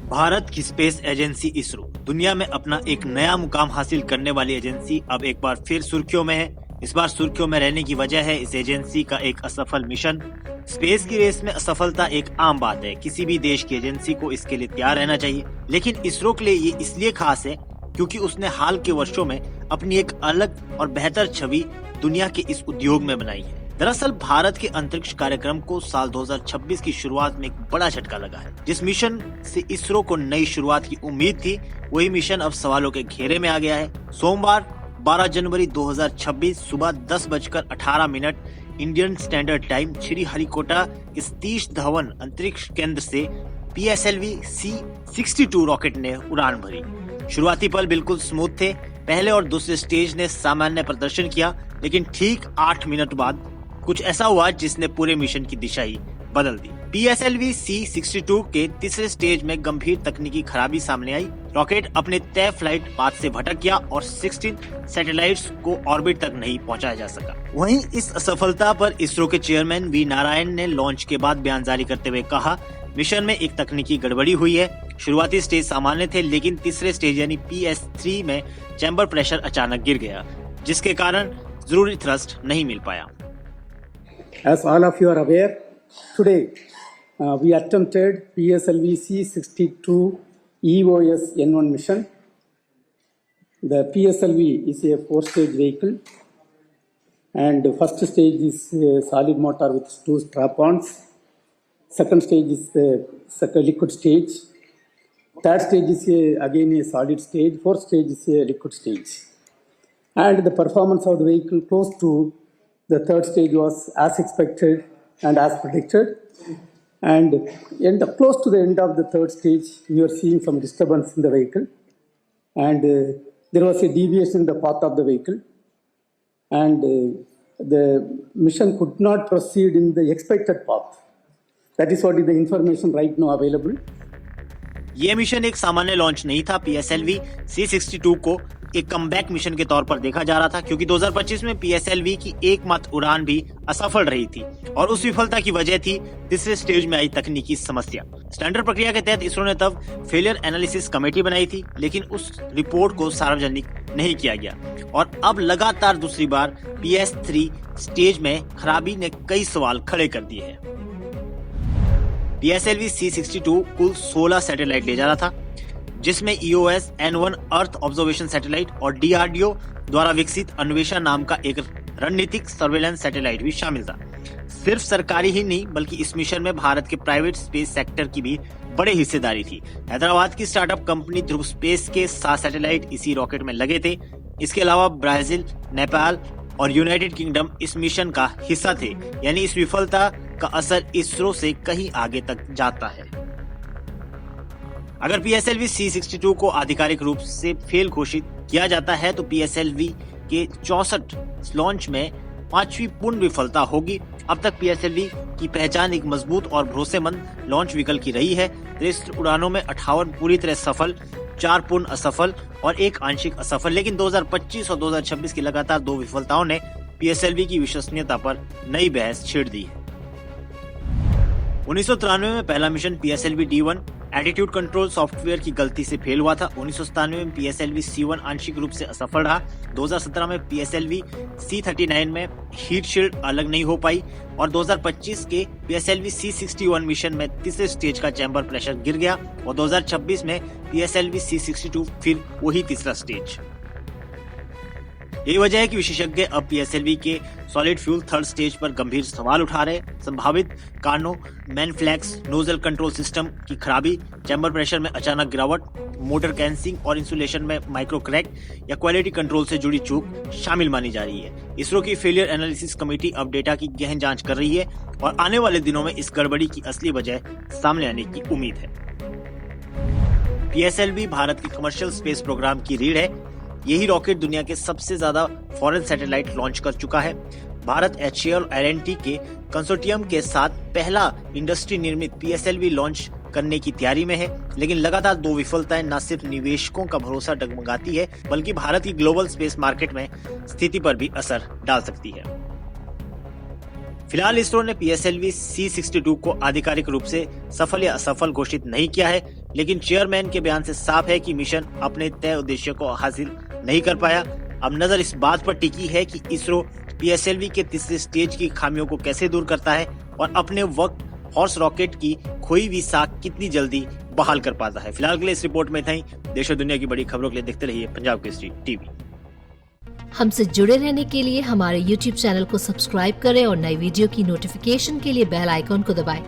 भारत की space agency ISRO दुनिया में अपना एक नया मुकाम हासिल करने वाली एजेंसी अब एक बार फिर सुर्खियों में है। इस बार सुर्खियों में रहने की वजह है इस एजेंसी का एक असफल मिशन। स्पेस की रेस में असफलता एक आम बात है, किसी भी देश की एजेंसी को इसके लिए तैयार रहना चाहिए, लेकिन इसरो के लिए ये इसलिए खास है क्योंकि उसने हाल के वर्षों में अपनी एक अलग और बेहतर छवि दुनिया के इस उद्योग में बनाई है। दरअसल भारत के अंतरिक्ष कार्यक्रम को साल 2026 की शुरुआत में एक बड़ा झटका लगा है। जिस मिशन से इसरो को नई शुरुआत की उम्मीद थी, वही मिशन अब सवालों के घेरे में आ गया है। सोमवार 12 जनवरी 2026 सुबह 10:18 इंडियन स्टैंडर्ड टाइम श्रीहरिकोटा के सतीश धवन अंतरिक्ष केंद्र से PSLV C-62 रॉकेट ने उड़ान भरी। शुरुआती पल बिल्कुल स्मूथ थे। पहले और दूसरे स्टेज ने सामान्य प्रदर्शन किया, लेकिन ठीक 8 मिनट बाद कुछ ऐसा हुआ जिसने पूरे मिशन की दिशा ही बदल दी। PSLV C-62 के तीसरे स्टेज में गंभीर तकनीकी खराबी सामने आई। रॉकेट अपने तय फ्लाइट पाथ से भटक गया और 16 सैटेलाइट्स को ऑर्बिट तक नहीं पहुंचाया जा सका। वहीं इस असफलता पर इसरो के चेयरमैन V नारायण ने लॉन्च के बाद बयान जारी करते हुए कहा, मिशन में एक तकनीकी गड़बड़ी हुई है। शुरुआती स्टेज सामान्य थे, लेकिन तीसरे स्टेज यानी PS3 में चैम्बर प्रेशर अचानक गिर गया, जिसके कारण जरूरी थ्रस्ट नहीं मिल पाया। As all of you are aware, today we attempted PSLV C-62 EOS N1 mission. The PSLV is a 4-stage vehicle, and the first stage is a solid motor with 2 strap-ons. Second stage is the liquid stage. Third stage is again a solid stage. Fourth stage is a liquid stage. And the performance of the vehicle close to the third stage was as expected and as predicted. And close to the end of the third stage, we are seeing some disturbance in the vehicle. And there was a deviation in the path of the vehicle. And the mission could not proceed in the expected path. That is what is the information right now available. ये mission एक सामान्य launch नहीं था। PSLV C-62 को एक comeback mission के तौर पर देखा जा रहा था, क्योंकि 2025 में PSLV की एकमात्र उड़ान भी असफल रही थी और उस विफलता की वजह थी तीसरे स्टेज में आई तकनीकी समस्या। स्टैंडर्ड प्रक्रिया के तहत इसरो ने तब फेलियर एनालिसिस कमेटी बनाई थी, लेकिन उस रिपोर्ट को सार्वजनिक नहीं किया गया और अब लगातार दूसरी बार PS3 स्टेज में खराबी ने कई सवाल खड़े कर दिए हैं। PSLV C-62 कुल 16 सैटेलाइट ले जा रहा था, जिसमें EOS N1 earth observation satellite और DRDO द्वारा विकसित अन्वेषा नाम का एक रणनीतिक सर्वेलेंस सैटेलाइट भी शामिल था। सिर्फ सरकारी ही नहीं, बल्कि इस मिशन में भारत के प्राइवेट स्पेस सेक्टर की भी बड़ी हिस्सेदारी थी। हैदराबाद की स्टार्टअप कंपनी ध्रुव स्पेस के 7 सैटेलाइट इसी रॉकेट में लगे थे। इसके अलावा ब्राजील, नेपाल और यूनाइटेड किंगडम इस मिशन का हिस्सा थे, यानी इस विफलता का असर इसरो से कहीं आगे तक जाता है। अगर PSLV C-62 को आधिकारिक रूप से फेल घोषित किया जाता है तो PSLV के 64 लॉन्च में 5वीं पूर्ण विफलता होगी। अब तक PSLV की पहचान एक मजबूत और भरोसेमंद लॉन्च विकल्प की रही है। 63 उड़ानों में 58 पूरी तरह सफल, 4 पूर्ण असफल और 1 आंशिक असफल, लेकिन 2025 और 2026 की लगातार 2 विफलताओं ने PSLV की विश्वसनीयता पर नई बहस छेड़ दी है। 1993 में पहला mission PSLV D1 attitude control software की गलती से फेल हुआ था। 1997 में PSLV C1 आंशिक रूप से असफल रहा। 2017 में PSLV C-39 में हीट शील्ड अलग नहीं हो पाई और 2025 के PSLV C-61 मिशन में तीसरे स्टेज का चैम्बर प्रेशर गिर गया और 2026 में PSLV C-62 फिर वही तीसरा स्टेज। यही वजह है कि विशेषज्ञ अब PSLV के सॉलिड फ्यूल थर्ड स्टेज पर गंभीर सवाल उठा रहे। संभावित कारणों मैनफ्लैक्स नोजल कंट्रोल सिस्टम की खराबी, चैम्बर प्रेशर में अचानक गिरावट, मोटर कैंसिंग और इंसुलेशन में माइक्रो क्रैक या क्वालिटी कंट्रोल से जुड़ी चूक शामिल मानी जा रही है। इसरो की फेलियर एनालिसिस कमेटी अब डेटा की गहन जांच कर रही है और आने वाले दिनों में इस गड़बड़ी की असली वजह सामने आने की उम्मीद है। PSLV भारत के कमर्शियल स्पेस प्रोग्राम की रीढ़ है। यही रॉकेट दुनिया के सबसे ज्यादा फॉरेन सैटेलाइट लॉन्च कर चुका है। भारत HAL और L&T के कंसोर्टियम के साथ पहला इंडस्ट्री निर्मित PSLV लॉन्च करने की तैयारी में है, लेकिन लगातार 2 विफलताएं न सिर्फ निवेशकों का भरोसा डगमगाती है, बल्कि भारत की ग्लोबल स्पेस मार्केट में स्थिति पर भी असर डाल सकती है। फिलहाल इसरो ने PSLV C62 को आधिकारिक रूप से सफल या असफल घोषित नहीं किया है, लेकिन चेयरमैन के बयान से साफ है कि मिशन अपने तय उद्देश्य को हासिल नहीं कर पाया। अब नजर इस बात पर टिकी है कि इसरो PSLV के तीसरे स्टेज की खामियों को कैसे दूर करता है और अपने वक्त हॉर्स रॉकेट की खोई हुई साख कितनी जल्दी बहाल कर पाता है। फिलहाल के लिए इस रिपोर्ट में इतना ही। देश और दुनिया की बड़ी खबरों के लिए देखते रहिए पंजाब केसरी टीवी। हमसे जुड़े रहने के लिए हमारे YouTube चैनल को सब्सक्राइब करें और नई वीडियो की नोटिफिकेशन के लिए बेल आइकॉन को दबाएं।